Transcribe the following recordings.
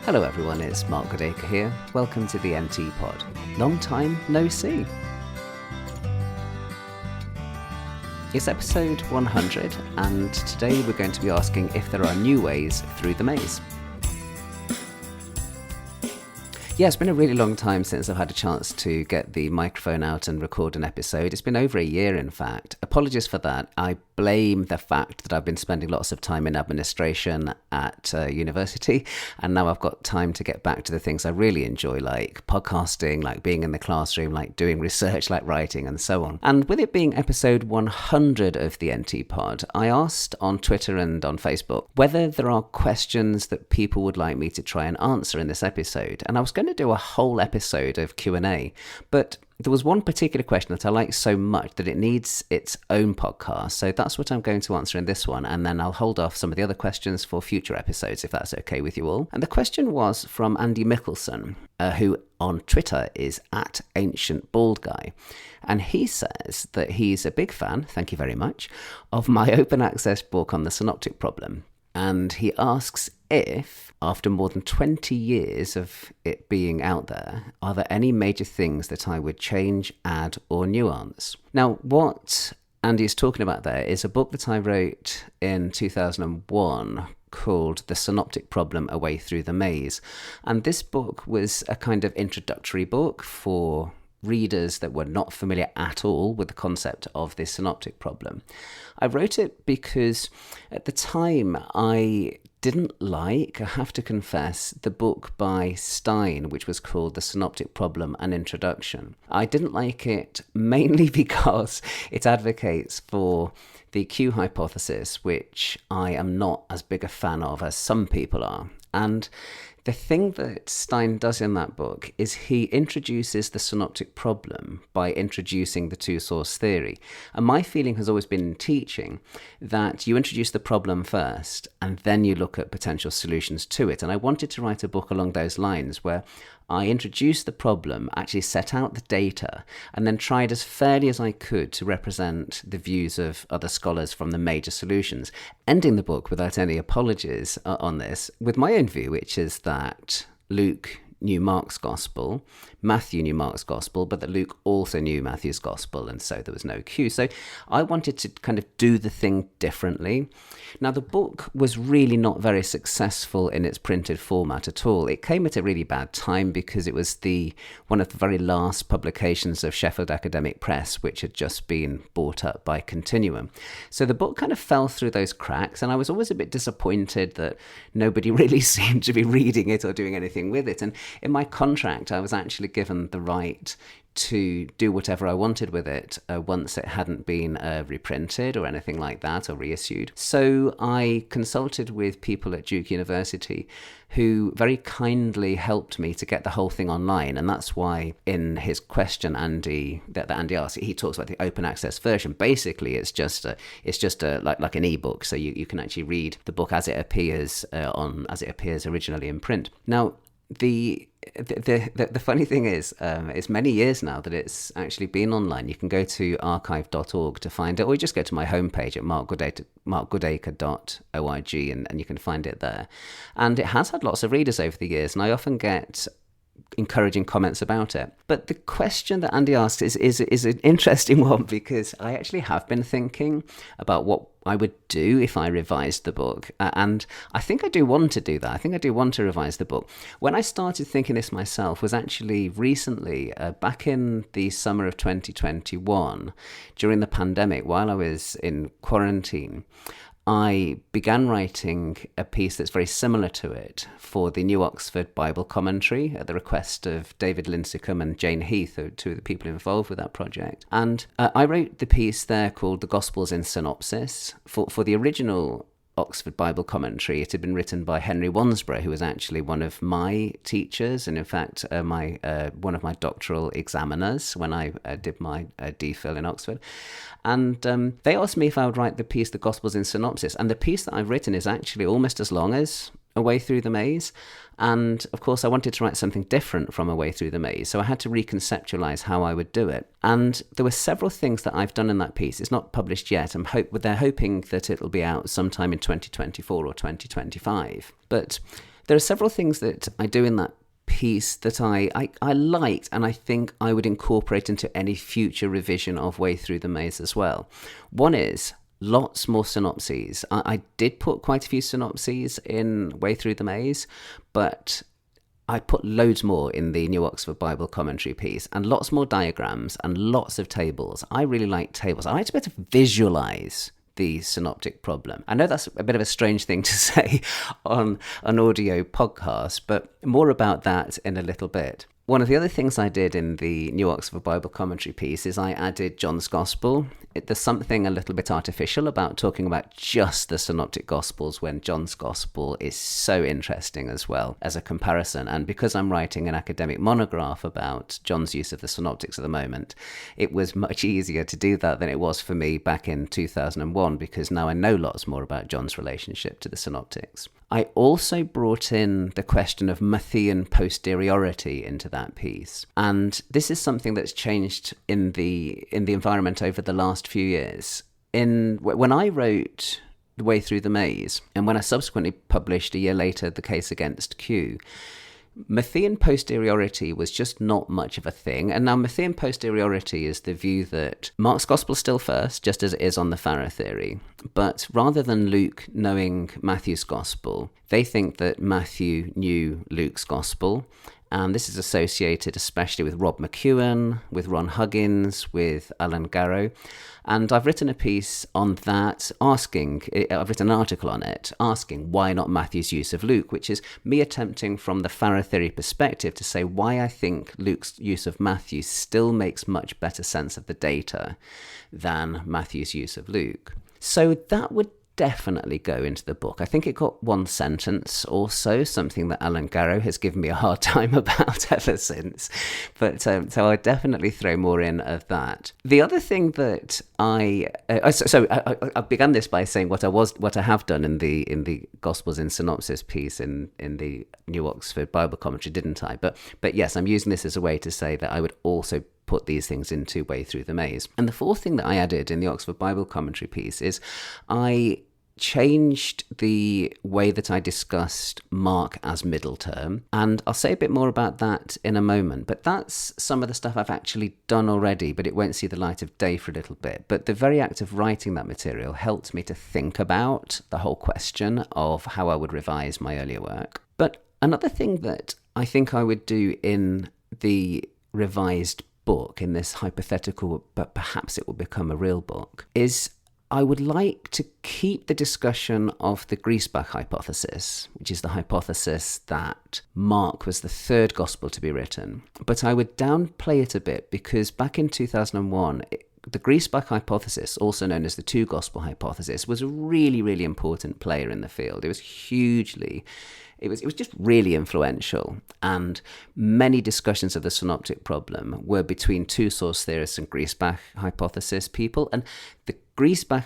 Hello everyone, it's Mark Goodacre here. Welcome to the NT Pod. Long time no see. It's episode 100, and today we're going to be asking if there are new ways through the maze. Yeah, it's been a really long time since I've had a chance to get the microphone out and record an episode. It's been over a year, in fact. Apologies for that. I blame the fact that I've been spending lots of time in administration at university, and now I've got time to get back to the things I really enjoy, like podcasting, like being in the classroom, like doing research, like writing, and so on. And with it being episode 100 of the NT Pod, I asked on Twitter and on Facebook whether there are questions that people would like me to try and answer in this episode. And I was going to do a whole episode of Q&A, but there was one particular question that I like so much that it needs its own podcast. So that's what I'm going to answer in this one. And then I'll hold off some of the other questions for future episodes, if that's okay with you all. And the question was from Andy Mickelson, who on Twitter is at Ancient Bald Guy. And he says that he's a big fan, thank you very much, of my open access book on the synoptic problem. And he asks if, after more than 20 years of it being out there, are there any major things that I would change, add, or nuance? Now, what Andy is talking about there is a book that I wrote in 2001 called The Synoptic Problem: A Way Through the Maze. And this book was a kind of introductory book for readers that were not familiar at all with the concept of this synoptic problem. I wrote it because at the time I didn't like, I have to confess, the book by Stein, which was called The Synoptic Problem: An Introduction. I didn't like it mainly because it advocates for the Q hypothesis, which I am not as big a fan of as some people are. And the thing that Stein does in that book is he introduces the synoptic problem by introducing the two-source theory. And my feeling has always been in teaching that you introduce the problem first and then you look at potential solutions to it. And I wanted to write a book along those lines where I introduced the problem, actually set out the data, and then tried as fairly as I could to represent the views of other scholars from the major solutions, ending the book without any apologies on this, with my own view, which is that Luke knew Mark's gospel, Matthew knew Mark's gospel, but that Luke also knew Matthew's gospel, and so there was no Q. So I wanted to kind of do the thing differently. Now, the book was really not very successful in its printed format at all. It came at a really bad time because it was one of the very last publications of Sheffield Academic Press, which had just been bought up by Continuum. So the book kind of fell through those cracks, and I was always a bit disappointed that nobody really seemed to be reading it or doing anything with it. And in my contract, I was actually given the right to do whatever I wanted with it once it hadn't been reprinted or anything like that, or reissued. So I consulted with people at Duke University who very kindly helped me to get the whole thing online. And that's why in his question, that Andy asked, he talks about the open access version. Basically, it's just like an ebook, so you can actually read the book as it appears originally in print. Now, the funny thing is, it's many years now that it's actually been online. You can go to archive.org to find it, or you just go to my homepage at markgoodacre.org and you can find it there. And it has had lots of readers over the years, and I often get encouraging comments about it. But the question that Andy asked is an interesting one, because I actually have been thinking about what I would do if I revised the book. And I think I do want to do that. I think I do want to revise the book. When I started thinking this myself was actually recently, back in the summer of 2021, during the pandemic, while I was in quarantine. I began writing a piece that's very similar to it for the New Oxford Bible Commentary at the request of David Lincecum and Jane Heath, two of the people involved with that project. And I wrote the piece there called The Gospels in Synopsis. For the original Oxford Bible Commentary, it had been written by Henry Wansborough, who was actually one of my teachers, and in fact one of my doctoral examiners when I did my DPhil in Oxford. And they asked me if I would write the piece, The Gospels in Synopsis, and the piece that I've written is actually almost as long as A Way Through the Maze. And of course, I wanted to write something different from A Way Through the Maze, so I had to reconceptualize how I would do it. And there were several things that I've done in that piece. It's not published yet. They're hoping that it'll be out sometime in 2024 or 2025. But There are several things that I do in that piece that I liked, and I think I would incorporate into any future revision of Way Through the Maze as well. One is lots more synopses. I did put quite a few synopses in Way Through the Maze, but I put loads more in the New Oxford Bible Commentary piece, and lots more diagrams and lots of tables. I really like tables. I like to be able to visualize the synoptic problem. I know that's a bit of a strange thing to say on an audio podcast, but more about that in a little bit. One of the other things I did in the New Oxford Bible Commentary piece is I added John's Gospel. There's something a little bit artificial about talking about just the Synoptic Gospels when John's Gospel is so interesting as well as a comparison. And because I'm writing an academic monograph about John's use of the Synoptics at the moment, it was much easier to do that than it was for me back in 2001, because now I know lots more about John's relationship to the Synoptics. I also brought in the question of Matthean posteriority into that piece. And this is something that's changed in the environment over the last few years. When I wrote The Way Through the Maze, and when I subsequently published a year later The Case Against Q, Matthean posteriority was just not much of a thing. And now Matthean posteriority is the view that Mark's gospel is still first, just as it is on the Farrer theory. But rather than Luke knowing Matthew's gospel, they think that Matthew knew Luke's gospel. And this is associated especially with Rob McEwen, with Ron Huggins, with Alan Garrow. And I've written a piece on that I've written an article on it, asking why not Matthew's use of Luke, which is me attempting from the Farrer theory perspective to say why I think Luke's use of Matthew still makes much better sense of the data than Matthew's use of Luke. So that would definitely go into the book. I think it got one sentence or so, something that Alan Garrow has given me a hard time about ever since. But so I definitely throw more in of that. The other thing that I began this by saying what I have done in the Gospels in Synopsis piece in the New Oxford Bible Commentary, didn't I? But yes, I'm using this as a way to say that I would also put these things into Way Through the Maze. And the fourth thing that I added in the Oxford Bible Commentary piece is I changed the way that I discussed Mark as middle term, and I'll say a bit more about that in a moment. But that's some of the stuff I've actually done already, but it won't see the light of day for a little bit. But the very act of writing that material helped me to think about the whole question of how I would revise my earlier work. But another thing that I think I would do in the revised book, in this hypothetical, but perhaps it will become a real book, is I would like to keep the discussion of the Griesbach hypothesis, which is the hypothesis that Mark was the third gospel to be written. But I would downplay it a bit, because back in 2001, the Griesbach hypothesis, also known as the two gospel hypothesis, was a really, really important player in the field. It was It was just really influential, and many discussions of the synoptic problem were between two source theorists and Griesbach hypothesis people, and the Griesbach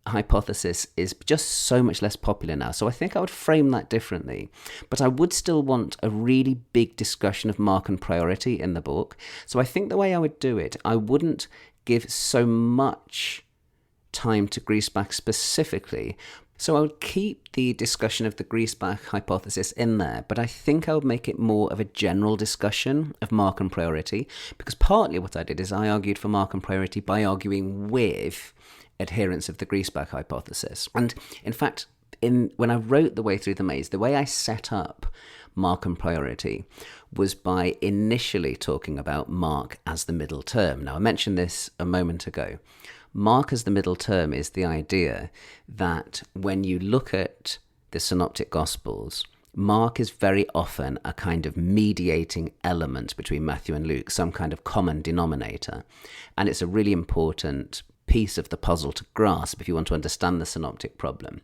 hypothesis is just so much less popular now. So I think I would frame that differently, but I would still want a really big discussion of Markan priority in the book. So I think the way I would do it, I wouldn't give so much time to Griesbach specifically. So I would keep the discussion of the Griesbach hypothesis in there, but I think I would make it more of a general discussion of Markan priority, because partly what I did is I argued for Markan priority by arguing with adherents of the Griesbach hypothesis. And in fact, when I wrote The Way Through the Maze, the way I set up Markan priority was by initially talking about Mark as the middle term. Now, I mentioned this a moment ago. Mark as the middle term is the idea that when you look at the Synoptic Gospels, Mark is very often a kind of mediating element between Matthew and Luke, some kind of common denominator. And it's a really important piece of the puzzle to grasp if you want to understand the synoptic problem.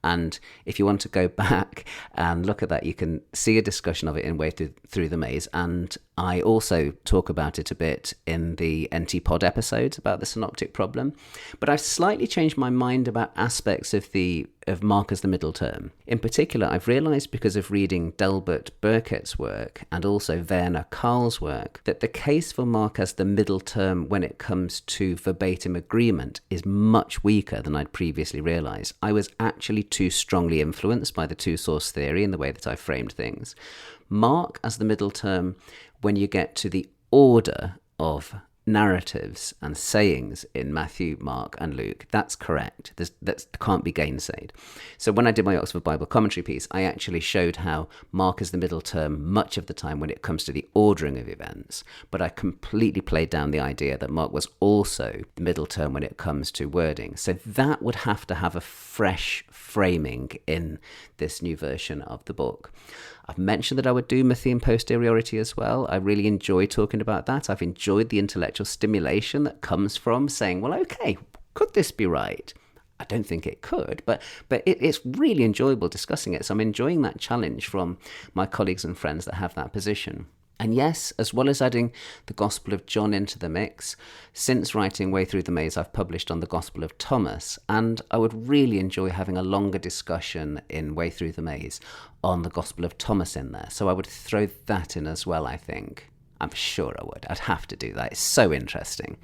And if you want to go back and look at that, you can see a discussion of it in Way Through the Maze. And I also talk about it a bit in the NT Pod episodes about the synoptic problem. But I've slightly changed my mind about aspects of the of Mark as the middle term. In particular, I've realised because of reading Delbert Burkett's work and also Werner Karl's work that the case for Mark as the middle term when it comes to verbatim agreement is much weaker than I'd previously realised. I was actually too strongly influenced by the two-source theory in the way that I framed things. Mark as the middle term when you get to the order of narratives and sayings in Matthew, Mark and Luke, that's correct. That can't be gainsaid. So when I did my Oxford Bible commentary piece, I actually showed how Mark is the middle term much of the time when it comes to the ordering of events, but I completely played down the idea that Mark was also the middle term when it comes to wording. So that would have to have a fresh framing in this new version of the book. I've mentioned that I would do Matthean posteriority as well. I really enjoy talking about that. I've enjoyed the intellectual stimulation that comes from saying, well, okay, could this be right? I don't think it could, but it's really enjoyable discussing it. So I'm enjoying that challenge from my colleagues and friends that have that position. And yes, as well as adding the Gospel of John into the mix, since writing Way Through the Maze, I've published on the Gospel of Thomas, and I would really enjoy having a longer discussion in Way Through the Maze on the Gospel of Thomas in there. So I would throw that in as well, I think. I'm sure I would. I'd have to do that. It's so interesting.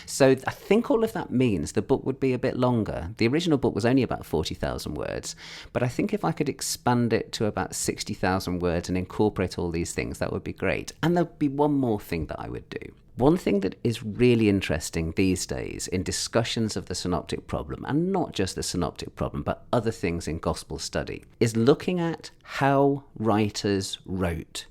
So I think all of that means the book would be a bit longer. The original book was only about 40,000 words, but I think if I could expand it to about 60,000 words and incorporate all these things, that would be great. And there'd be one more thing that I would do. One thing that is really interesting these days in discussions of the synoptic problem, and not just the synoptic problem, but other things in gospel study, is looking at how writers wrote.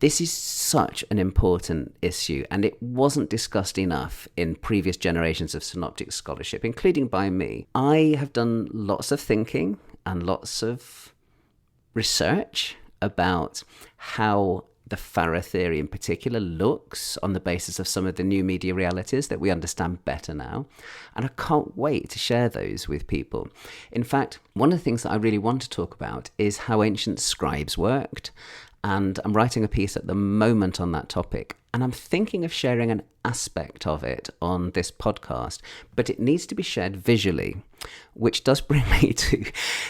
This is such an important issue, and it wasn't discussed enough in previous generations of synoptic scholarship, including by me. I have done lots of thinking and lots of research about how the Farrer theory in particular looks on the basis of some of the new media realities that we understand better now. And I can't wait to share those with people. In fact, one of the things that I really want to talk about is how ancient scribes worked. And I'm writing a piece at the moment on that topic. And I'm thinking of sharing an aspect of it on this podcast, but it needs to be shared visually, which does bring me to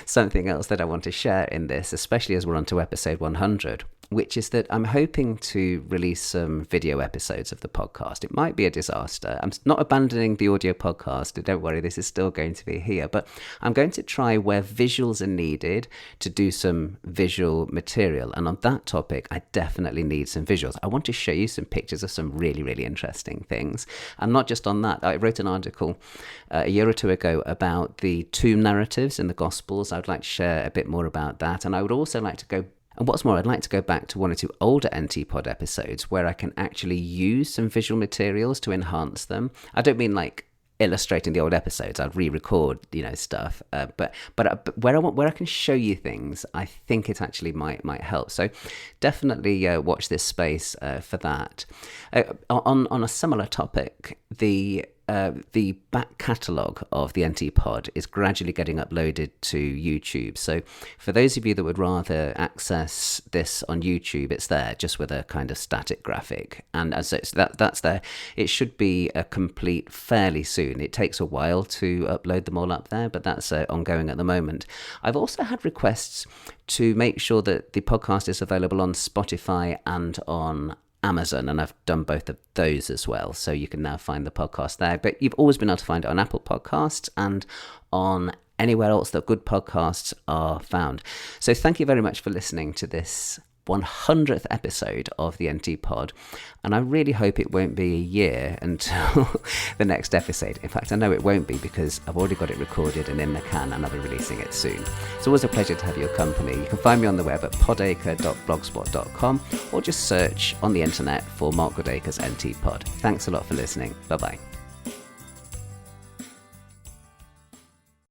something else that I want to share in this, especially as we're on to episode 100, which is that I'm hoping to release some video episodes of the podcast. It might be a disaster. I'm not abandoning the audio podcast. Don't worry, this is still going to be here, but I'm going to try where visuals are needed to do some visual material. And on that topic, I definitely need some visuals. I want to show you some pictures of some really, really interesting things. And not just on that, I wrote an article a year or two ago about the tomb narratives in the Gospels. I would like to share a bit more about that. And I would also like to go And what's more, I'd like to go back to one or two older NT Pod episodes where I can actually use some visual materials to enhance them. I don't mean like illustrating the old episodes. I'd re-record, stuff. But where I can show you things, I think it actually might help. So definitely watch this space for that. On a similar topic, the back catalogue of the NT Pod is gradually getting uploaded to YouTube. So for those of you that would rather access this on YouTube, it's there just with a kind of static graphic. And as that's there. It should be complete fairly soon. It takes a while to upload them all up there, but that's ongoing at the moment. I've also had requests to make sure that the podcast is available on Spotify and on Amazon, and I've done both of those as well, so you can now find the podcast there. But you've always been able to find it on Apple Podcasts and on anywhere else that good podcasts are found. So thank you very much for listening to this 100th episode of the NT Pod, and I really hope it won't be a year until the next episode. In fact, I know it won't be because I've already got it recorded and in the can, and I'll be releasing it soon. It's always a pleasure to have your company. You can find me on the web at podacre.blogspot.com or just search on the internet for Mark Goodacre's NT Pod. Thanks a lot for listening. Bye-bye.